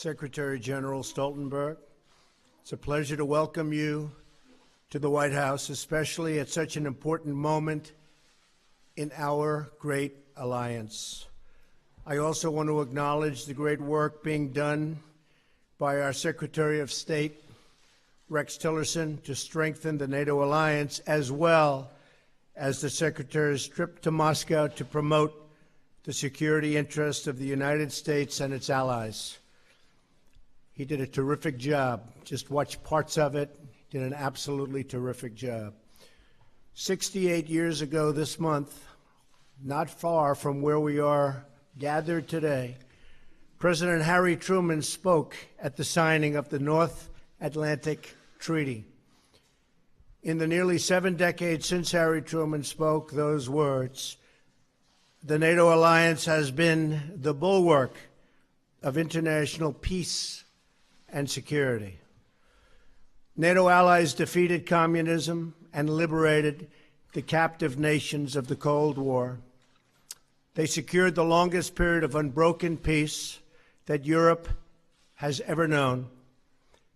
Secretary General Stoltenberg, it's a pleasure to welcome you to the White House, especially at such an important moment in our great alliance. I also want to acknowledge the great work being done by our Secretary of State, Rex Tillerson, to strengthen the NATO alliance, as well as the Secretary's trip to Moscow to promote the security interests of the United States and its allies. He did a terrific job. Just watch parts of it. He did an absolutely terrific job. 68 years ago this month, not far from where we are gathered today, President Harry Truman spoke at the signing of the North Atlantic Treaty. In the nearly 7 decades since Harry Truman spoke those words, the NATO alliance has been the bulwark of international peace and security. NATO allies defeated communism and liberated the captive nations of the Cold War. They secured the longest period of unbroken peace that Europe has ever known.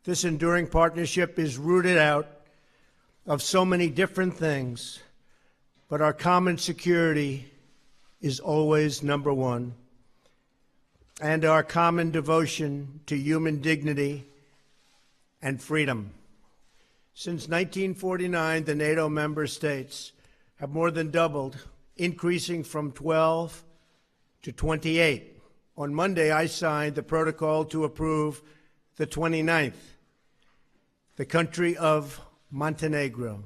This enduring partnership is rooted out of so many different things, but our common security is always number one, and our common devotion to human dignity and freedom. Since 1949, the NATO member states have more than doubled, increasing from 12 to 28. On Monday, I signed the protocol to approve the 29th, the country of Montenegro.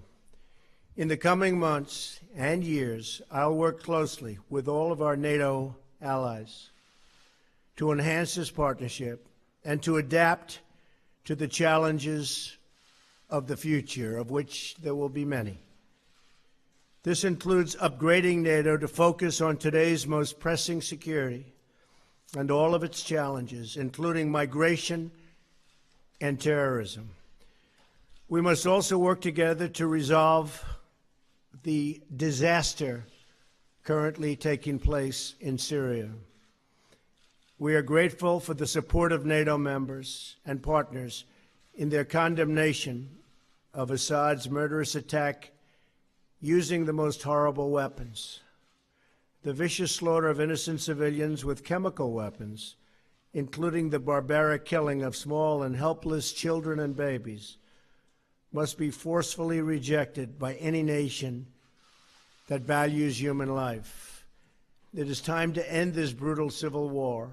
In the coming months and years, I'll work closely with all of our NATO allies to enhance this partnership and to adapt to the challenges of the future, of which there will be many. This includes upgrading NATO to focus on today's most pressing security and all of its challenges, including migration and terrorism. We must also work together to resolve the disaster currently taking place in Syria. We are grateful for the support of NATO members and partners in their condemnation of Assad's murderous attack using the most horrible weapons. The vicious slaughter of innocent civilians with chemical weapons, including the barbaric killing of small and helpless children and babies, must be forcefully rejected by any nation that values human life. It is time to end this brutal civil war,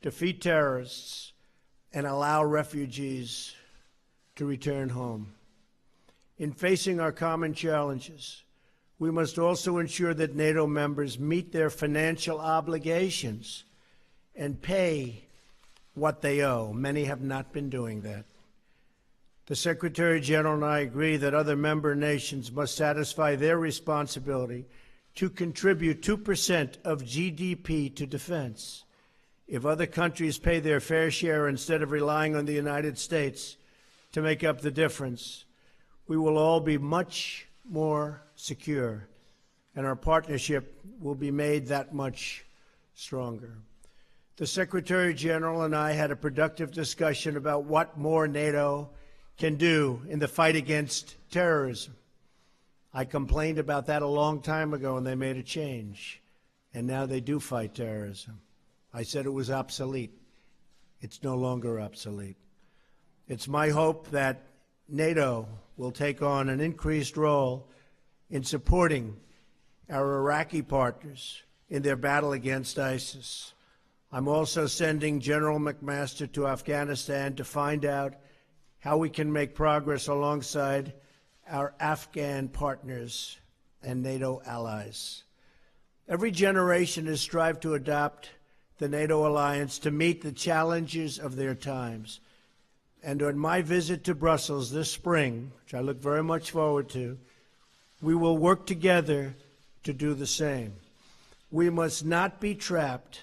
defeat terrorists, and allow refugees to return home. In facing our common challenges, we must also ensure that NATO members meet their financial obligations and pay what they owe. Many have not been doing that. The Secretary General and I agree that other member nations must satisfy their responsibility to contribute 2% of GDP to defense. If other countries pay their fair share instead of relying on the United States to make up the difference, we will all be much more secure, and our partnership will be made that much stronger. The Secretary General and I had a productive discussion about what more NATO can do in the fight against terrorism. I complained about that a long time ago, and they made a change, and now they do fight terrorism. I said it was obsolete. It's no longer obsolete. It's my hope that NATO will take on an increased role in supporting our Iraqi partners in their battle against ISIS. I'm also sending General McMaster to Afghanistan to find out how we can make progress alongside our Afghan partners and NATO allies. Every generation has strived to adopt the NATO alliance to meet the challenges of their times. And on my visit to Brussels this spring, which I look very much forward to, we will work together to do the same. We must not be trapped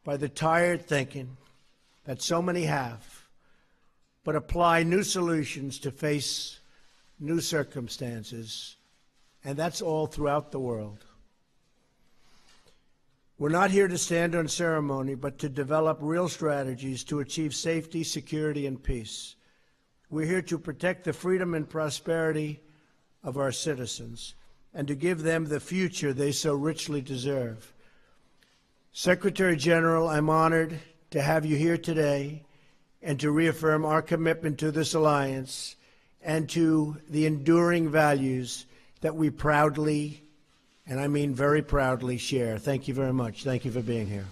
by the tired thinking that so many have, but apply new solutions to face new circumstances, and that's all throughout the world. We're not here to stand on ceremony, but to develop real strategies to achieve safety, security, and peace. We're here to protect the freedom and prosperity of our citizens and to give them the future they so richly deserve. Secretary General, I'm honored to have you here today and to reaffirm our commitment to this alliance and to the enduring values that we proudly, and I mean very proudly, share. Thank you very much. Thank you for being here.